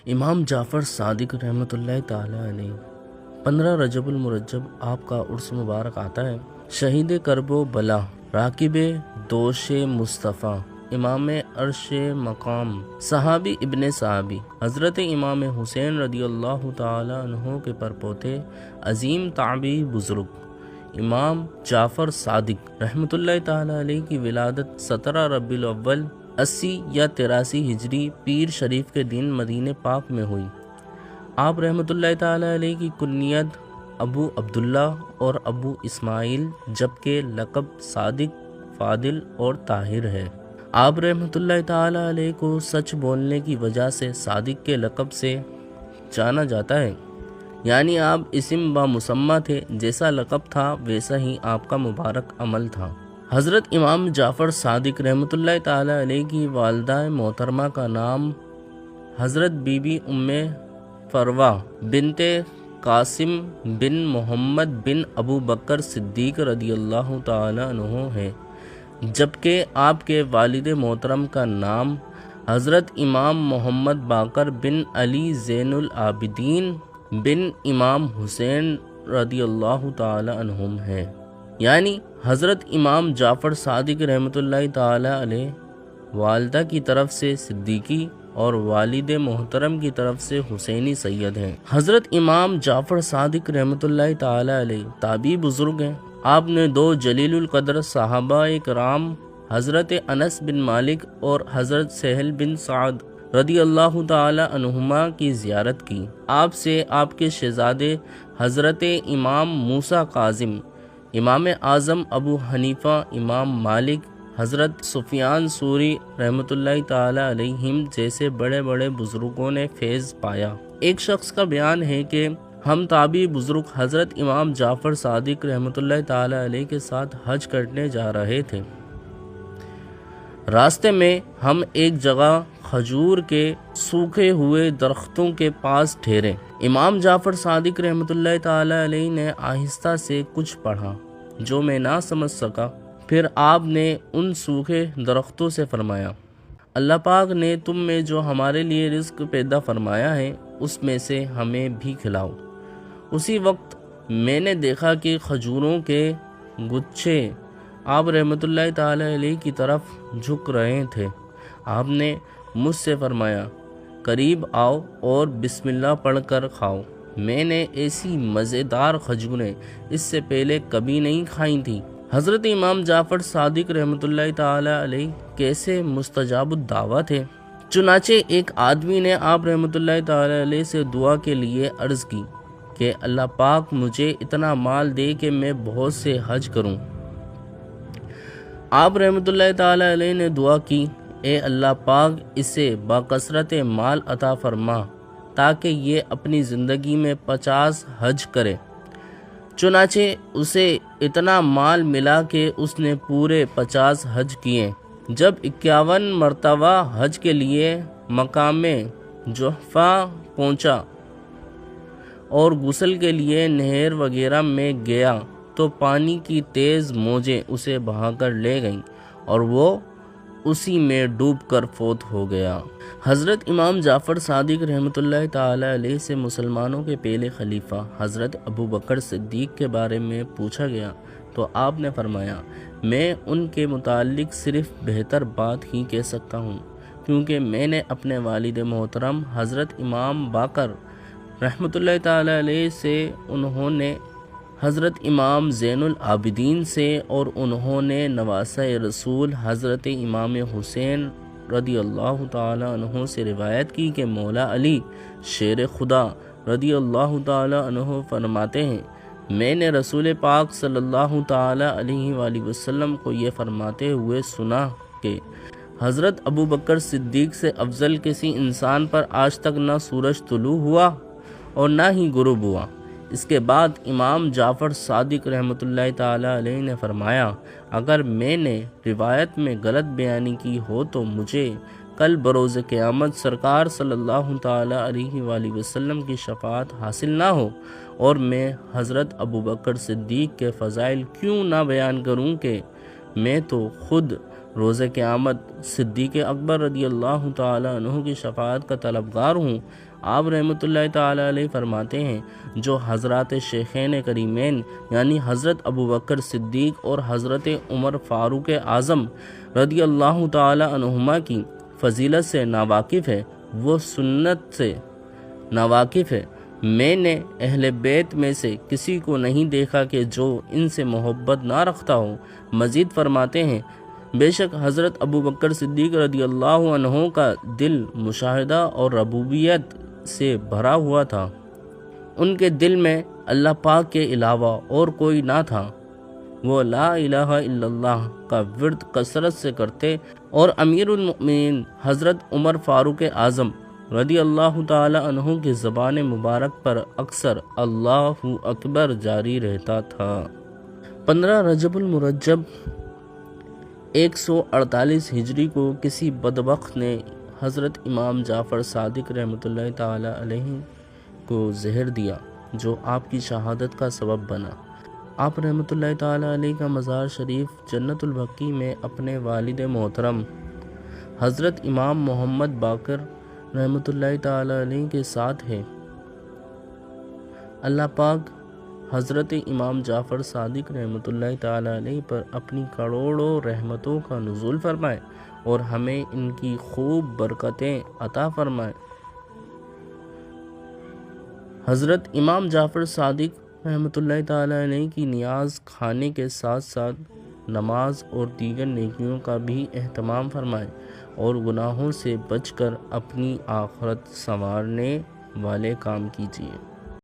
امام جعفر صادق رحمۃ اللہ تعالی علیہ 15 رجب المرجب آپ کا عرس مبارک آتا ہے۔ شہید کرب و بلا، راکب دوش مصطفیٰ، امام عرش مقام، صحابی ابن صحابی، حضرت امام حسین رضی اللہ تعالی عنہ کے پرپوتے، عظیم تابعی بزرگ امام جعفر صادق رحمۃ اللہ تعالی علیہ کی ولادت 17 ربیع الاول 80 یا 83 ہجری پیر شریف کے دن مدینہ پاک میں ہوئی۔ آپ رحمۃ اللہ تعالی علیہ کی کنیت ابو عبداللہ اور ابو اسماعیل جبکہ لقب صادق، فاضل اور طاہر ہے۔ آپ رحمۃ اللہ تعالی علیہ کو سچ بولنے کی وجہ سے صادق کے لقب سے جانا جاتا ہے، یعنی آپ اسم با مسمہ تھے، جیسا لقب تھا ویسا ہی آپ کا مبارک عمل تھا۔ حضرت امام جعفر صادق رحمۃ اللہ تعالی علیہ کی والدہ محترمہ کا نام حضرت بی بی ام فروہ بنت قاسم بن محمد بن ابو بکر صدیق رضی اللہ تعالی عنہ ہے، جبکہ آپ کے والد محترم کا نام حضرت امام محمد باقر بن علی زین العابدین بن امام حسین رضی اللہ تعالی عنہم ہے، یعنی حضرت امام جعفر صادق رحمۃ اللہ تعالی علیہ والدہ کی طرف سے صدیقی اور والد محترم کی طرف سے حسینی سید ہیں۔ حضرت امام جعفر صادق رحمۃ اللہ تعالی علیہ تابعی بزرگ ہیں۔ آپ نے 2 جلیل القدر صحابہ کرام حضرت انس بن مالک اور حضرت سہل بن سعد رضی اللہ تعالی عنہما کی زیارت کی۔ آپ سے آپ کے شہزادے حضرت امام موسیٰ کاظم، امام اعظم ابو حنیفہ، امام مالک، حضرت سفیان ثوری رحمۃ اللہ تعالی علیہم جیسے بڑے بڑے بزرگوں نے فیض پایا۔ ایک شخص کا بیان ہے کہ ہم تابعی بزرگ حضرت امام جعفر صادق رحمۃ اللہ تعالی علیہ کے ساتھ حج کرنے جا رہے تھے۔ راستے میں ہم ایک جگہ کھجور کے سوکھے ہوئے درختوں کے پاس ٹھہرے۔ امام جعفر صادق رحمۃ اللہ تعالی علیہ نے آہستہ سے کچھ پڑھا جو میں نہ سمجھ سکا۔ پھر آپ نے ان سوکھے درختوں سے فرمایا، اللہ پاک نے تم میں جو ہمارے لیے رزق پیدا فرمایا ہے اس میں سے ہمیں بھی کھلاؤ۔ اسی وقت میں نے دیکھا کہ کھجوروں کے گچھے آپ رحمۃ اللہ تعالی علیہ کی طرف جھک رہے تھے۔ آپ نے مجھ سے فرمایا، قریب آؤ اور بسم اللہ پڑھ کر کھاؤ۔ میں نے ایسی مزیدار کھجوریں اس سے پہلے کبھی نہیں کھائی تھیں۔ حضرت امام جعفر صادق رحمۃ اللہ تعالی علیہ کیسے مستجاب الدعویٰ تھے۔ چنانچہ ایک آدمی نے آپ رحمۃ اللہ تعالی علیہ سے دعا کے لیے عرض کی کہ اللہ پاک مجھے اتنا مال دے کہ میں بہت سے حج کروں۔ آپ رحمۃ اللہ تعالی علیہ نے دعا کی، اے اللہ پاک اسے باکثرت مال عطا فرما تاکہ یہ اپنی زندگی میں 50 حج کرے۔ چنانچہ اسے اتنا مال ملا کہ اس نے پورے 50 حج کیے۔ جب 51 مرتبہ حج کے لیے مقام جحفہ پہنچا اور غسل کے لیے نہر وغیرہ میں گیا تو پانی کی تیز موجیں اسے بہا کر لے گئیں اور وہ اسی میں ڈوب کر فوت ہو گیا۔ حضرت امام جعفر صادق رحمۃ اللہ تعالی علیہ سے مسلمانوں کے پہلے خلیفہ حضرت ابو بکر صدیق کے بارے میں پوچھا گیا تو آپ نے فرمایا، میں ان کے متعلق صرف بہتر بات ہی کہہ سکتا ہوں، کیونکہ میں نے اپنے والد محترم حضرت امام باقر رحمۃ اللہ تعالی علیہ سے، انہوں نے حضرت امام زین العابدین سے اور انہوں نے نواسہ رسول حضرت امام حسین رضی اللہ تعالی عنہ سے روایت کی کہ مولا علی شیر خدا رضی اللہ تعالی عنہ فرماتے ہیں، میں نے رسول پاک صلی اللہ تعالی علیہ وآلہ وسلم کو یہ فرماتے ہوئے سنا کہ حضرت ابو بکر صدیق سے افضل کسی انسان پر آج تک نہ سورج طلوع ہوا اور نہ ہی غروب ہوا۔ اس کے بعد امام جعفر صادق رحمۃ اللہ تعالی علیہ نے فرمایا، اگر میں نے روایت میں غلط بیانی کی ہو تو مجھے کل بروز قیامت سرکار صلی اللہ تعالی علیہ وآلہ وسلم کی شفاعت حاصل نہ ہو، اور میں حضرت ابو بکر صدیق کے فضائل کیوں نہ بیان کروں کہ میں تو خود روز قیامت صدیق اکبر رضی اللہ تعالی عنہ کی شفاعت کا طلبگار ہوں۔ آپ رحمۃ اللہ تعالی علیہ فرماتے ہیں جو حضرات شیخین کریمین یعنی حضرت ابوبکر صدیق اور حضرت عمر فاروق اعظم رضی اللہ تعالی عنہما کی فضیلت سے ناواقف ہے وہ سنت سے ناواقف ہے۔ میں نے اہل بیت میں سے کسی کو نہیں دیکھا کہ جو ان سے محبت نہ رکھتا ہو۔ مزید فرماتے ہیں بے شک حضرت ابوبکر صدیق رضی اللہ عنہ کا دل مشاہدہ اور ربوبیت سے بھرا ہوا تھا۔ ان کے دل میں اللہ پاک کے علاوہ اور کوئی نہ تھا۔ وہ لا الہ الا اللہ کا ورد کثرت سے کرتے اور امیر المؤمنین حضرت عمر فاروق اعظم رضی اللہ تعالی عنہ کی زبان مبارک پر اکثر اللہ اکبر جاری رہتا تھا۔ 15 رجب المرجب 148 ہجری کو کسی بدبخت نے حضرت امام جعفر صادق رحمۃ اللہ تعالی علیہ کو زہر دیا جو آپ کی شہادت کا سبب بنا۔ آپ رحمۃ اللہ تعالی علیہ کا مزار شریف جنت البقیع میں اپنے والد محترم حضرت امام محمد باقر رحمۃ اللہ تعالی علیہ کے ساتھ ہے۔ اللہ پاک حضرت امام جعفر صادق رحمۃ اللہ تعالی علیہ پر اپنی کروڑوں رحمتوں کا نزول فرمائے اور ہمیں ان کی خوب برکتیں عطا فرمائے۔ حضرت امام جعفر صادق رحمۃ اللہ تعالی علیہ کی نیاز کھانے کے ساتھ ساتھ نماز اور دیگر نیکیوں کا بھی اہتمام فرمائے اور گناہوں سے بچ کر اپنی آخرت سنوارنے والے کام کیجیے۔